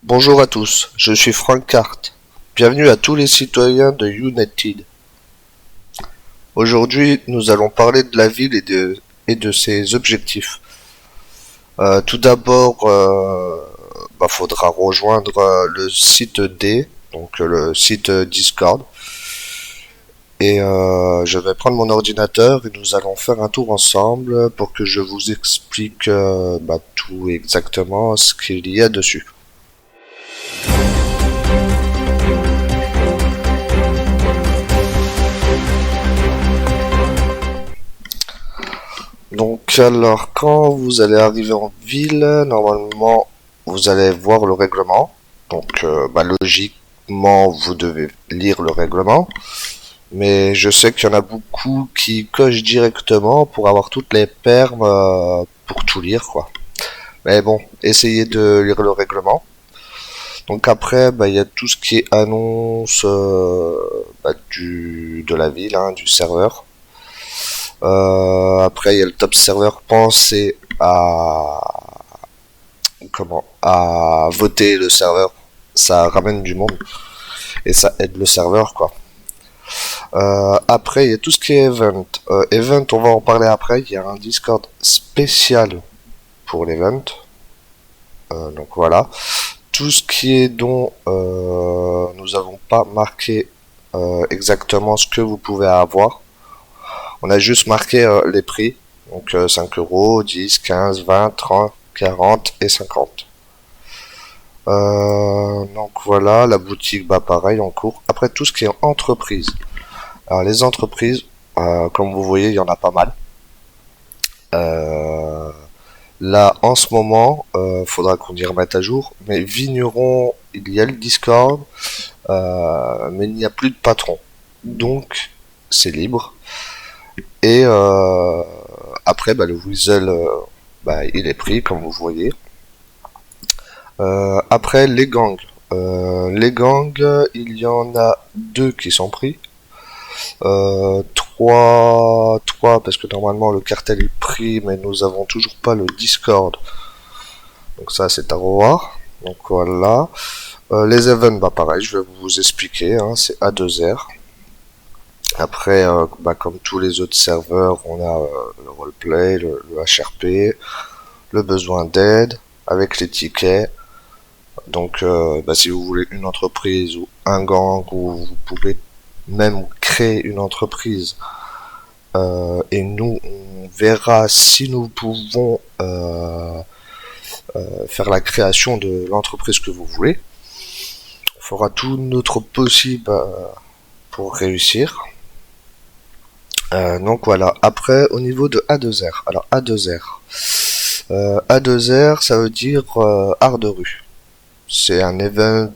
Bonjour à tous, je suis Frank Cart. Bienvenue à tous les citoyens de United. Aujourd'hui, nous allons parler de la ville et de ses objectifs. Tout d'abord, faudra rejoindre le site D, donc le site Discord. Et je vais prendre mon ordinateur et nous allons faire un tour ensemble pour que je vous explique tout exactement ce qu'il y a dessus. Donc alors quand vous allez arriver en ville, normalement vous allez voir le règlement. Donc logiquement vous devez lire le règlement. Mais je sais qu'il y en a beaucoup qui cochent directement pour avoir toutes les permes pour tout lire quoi. Mais bon, essayez de lire le règlement. Donc après, il y a tout ce qui est annonce de la ville, hein, du serveur. Après, il y a le top serveur. Pensez à voter le serveur. Ça ramène du monde et ça aide le serveur, quoi. Après, il y a tout ce qui est event. Event, on va en parler après. Il y a un Discord spécial pour l'event. Donc voilà. Tout ce qui est dont nous n'avons pas marqué exactement ce que vous pouvez avoir. On a juste marqué les prix, donc 5 euros, 10, 15, 20, 30, 40 et 50. Donc voilà, la boutique, pareil, en cours. Après, tout ce qui est entreprise. Alors les entreprises, comme vous voyez, il y en a pas mal. Là, en ce moment, faudra qu'on y remette à jour. Mais Vigneron, il y a le Discord, mais il n'y a plus de patron. Donc, c'est libre. Et après, le Weasel, il est pris, comme vous voyez. Après, les gangs. Les gangs, il y en a 2 qui sont pris. 3 parce que normalement le cartel est pris, mais nous avons toujours pas le Discord. Donc ça, c'est à revoir. Donc voilà. Les events, pareil, je vais vous expliquer. Hein, c'est A2R. Après, comme tous les autres serveurs, on a le roleplay, le HRP, le besoin d'aide, avec les tickets. Donc, si vous voulez une entreprise ou un gang, ou vous pouvez même créer une entreprise. Et nous, on verra si nous pouvons faire la création de l'entreprise que vous voulez. On fera tout notre possible pour réussir. Donc voilà. Après, au niveau de A2R. Alors A2R. A2R, ça veut dire art de rue. C'est un event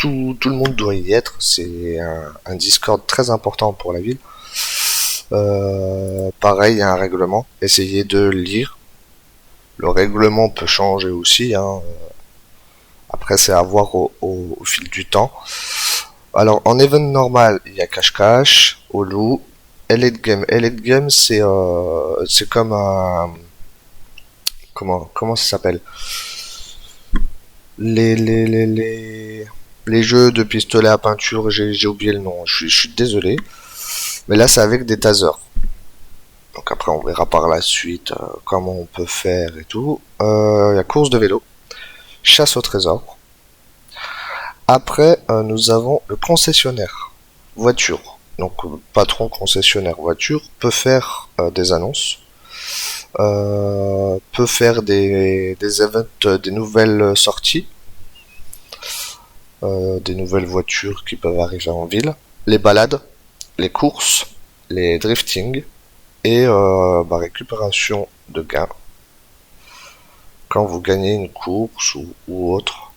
où tout le monde doit y être. C'est un Discord très important pour la ville. Pareil, il y a un règlement. Essayez de lire. Le règlement peut changer aussi. Hein. Après, c'est à voir au fil du temps. Alors, en event normal, il y a cache-cache, au loup, Elite Game. Elite Game, c'est comme un... Comment ça s'appelle? Les jeux de pistolet à peinture, j'ai oublié le nom, je suis désolé. Mais là, c'est avec des tasers. Donc après, on verra par la suite comment on peut faire et tout. Il y a course de vélo, chasse au trésor. Après, nous avons le concessionnaire voiture. Donc, le patron concessionnaire voiture peut faire des annonces, peut faire des events, des nouvelles sorties, des nouvelles voitures qui peuvent arriver en ville, les balades, les courses, les drifting et récupération de gains quand vous gagnez une course ou autre.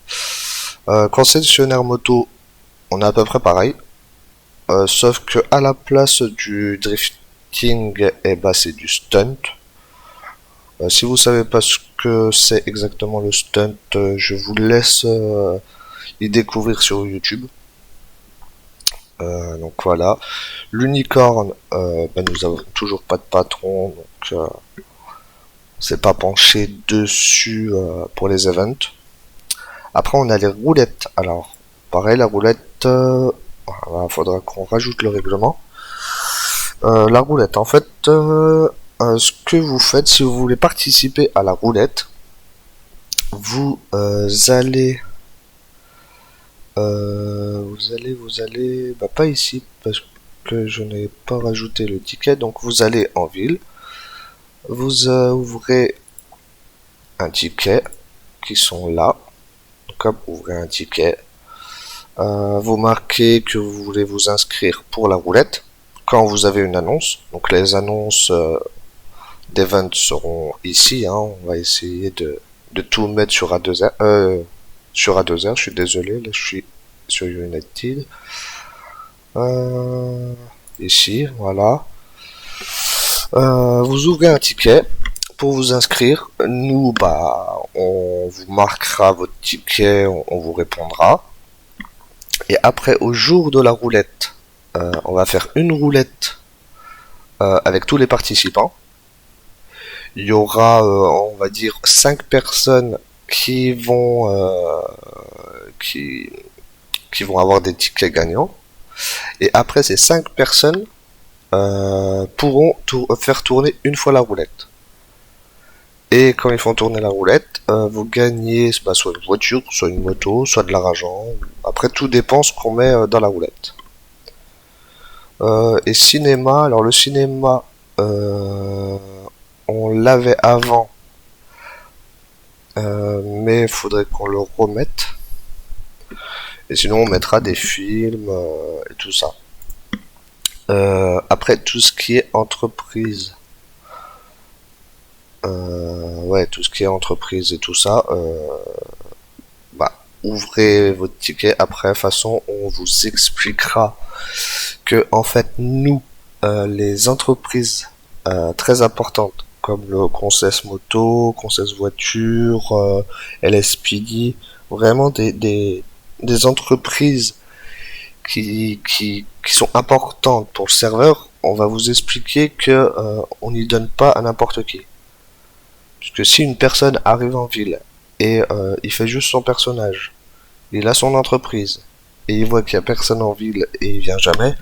Concessionnaire moto, on a à peu près pareil, sauf que à la place du drifting, c'est du stunt. Si vous savez pas ce que c'est exactement le stunt, je vous laisse y découvrir sur YouTube. Donc voilà. L'unicorne, nous avons toujours pas de patron, donc on s'est pas penché dessus pour les events. Après, on a les roulettes. Alors, pareil, la roulette, voilà, faudra qu'on rajoute le règlement. La roulette, en fait, ce que vous faites, si vous voulez participer à la roulette, vous allez, bah pas ici, parce que je n'ai pas rajouté le ticket, donc vous allez en ville, vous ouvrez un ticket, qui sont là, donc hop, ouvrez un ticket, vous marquez que vous voulez vous inscrire pour la roulette, quand vous avez une annonce, donc les annonces d'events seront ici, hein, on va essayer de tout mettre sur A2R, je suis désolé, là je suis sur United, ici, voilà, vous ouvrez un ticket pour vous inscrire, nous, bah, on vous marquera votre ticket, on vous répondra, et après, au jour de la roulette, on va faire une roulette avec tous les participants. Il y aura, on va dire, 5 personnes qui vont qui vont avoir des tickets gagnants. Et après, ces 5 personnes pourront faire tourner une fois la roulette. Et quand ils font tourner la roulette, vous gagnez bah, soit une voiture, soit une moto, soit de l'argent. Après, tout dépend ce qu'on met dans la roulette. Et cinéma, alors le cinéma, on l'avait avant, mais il faudrait qu'on le remette. Et sinon, on mettra des films et tout ça. Après, tout ce qui est entreprise. Ouais, tout ce qui est entreprise et tout ça, bah, ouvrez votre ticket. Après, de toute façon, on vous expliquera que, en fait, nous, les entreprises très importantes, comme le Concess Moto, Concess Voiture, LSPD, vraiment des entreprises qui sont importantes pour le serveur, on va vous expliquer que on n'y donne pas à n'importe qui. Puisque si une personne arrive en ville et il fait juste son personnage, il a son entreprise, et il voit qu'il n'y a personne en ville et il vient jamais,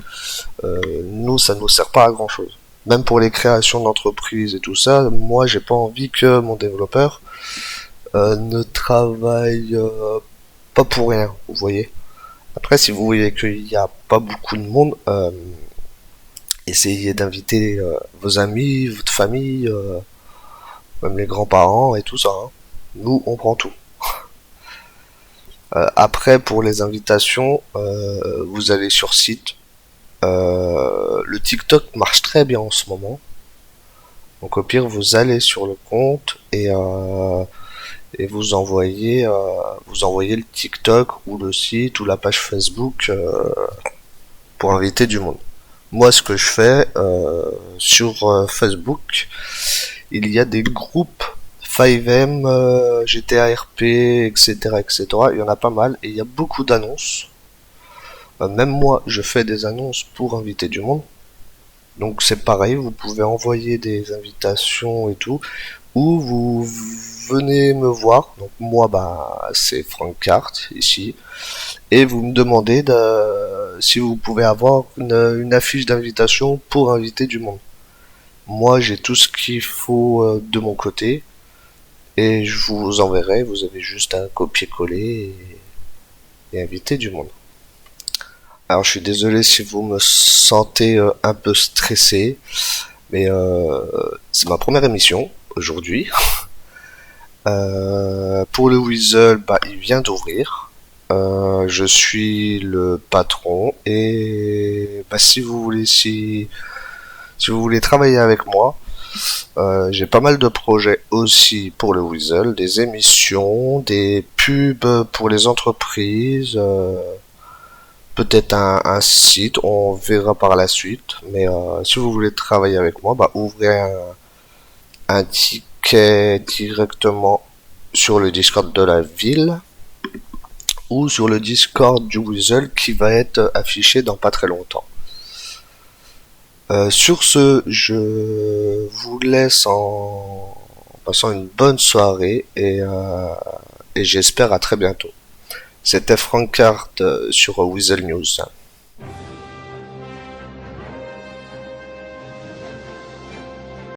nous ça nous sert pas à grand chose. Même pour les créations d'entreprises et tout ça, moi j'ai pas envie que mon développeur ne travaille pas pour rien, vous voyez. Après, si vous voyez qu'il n'y a pas beaucoup de monde, essayez d'inviter vos amis, votre famille, même les grands-parents et tout ça, hein. Nous, on prend tout. Après, pour les invitations, vous allez sur site. Le TikTok marche très bien en ce moment. Donc au pire, vous allez sur le compte et vous envoyez le TikTok ou le site ou la page Facebook pour inviter du monde. Moi, ce que je fais sur Facebook, il y a des groupes 5M, GTA RP, etc., etc. Il y en a pas mal et il y a beaucoup d'annonces. Même moi, je fais des annonces pour inviter du monde. Donc c'est pareil, vous pouvez envoyer des invitations et tout, ou vous venez me voir. Donc moi, bah, c'est Frank Cart ici, et vous me demandez si vous pouvez avoir une affiche d'invitation pour inviter du monde. Moi, j'ai tout ce qu'il faut de mon côté, et je vous enverrai. Vous avez juste à copier-coller et inviter du monde. Alors je suis désolé si vous me sentez un peu stressé, mais c'est ma première émission aujourd'hui. Pour le Weasel, bah, il vient d'ouvrir. Je suis le patron et bah, si vous voulez travailler avec moi, j'ai pas mal de projets aussi pour le Weasel, des émissions, des pubs pour les entreprises. Peut-être un site, on verra par la suite. Mais si vous voulez travailler avec moi, bah, ouvrez un ticket directement sur le Discord de la ville ou sur le Discord du Weasel qui va être affiché dans pas très longtemps. Sur ce, je vous laisse en passant une bonne soirée et j'espère à très bientôt. C'était Francard sur Weasel News.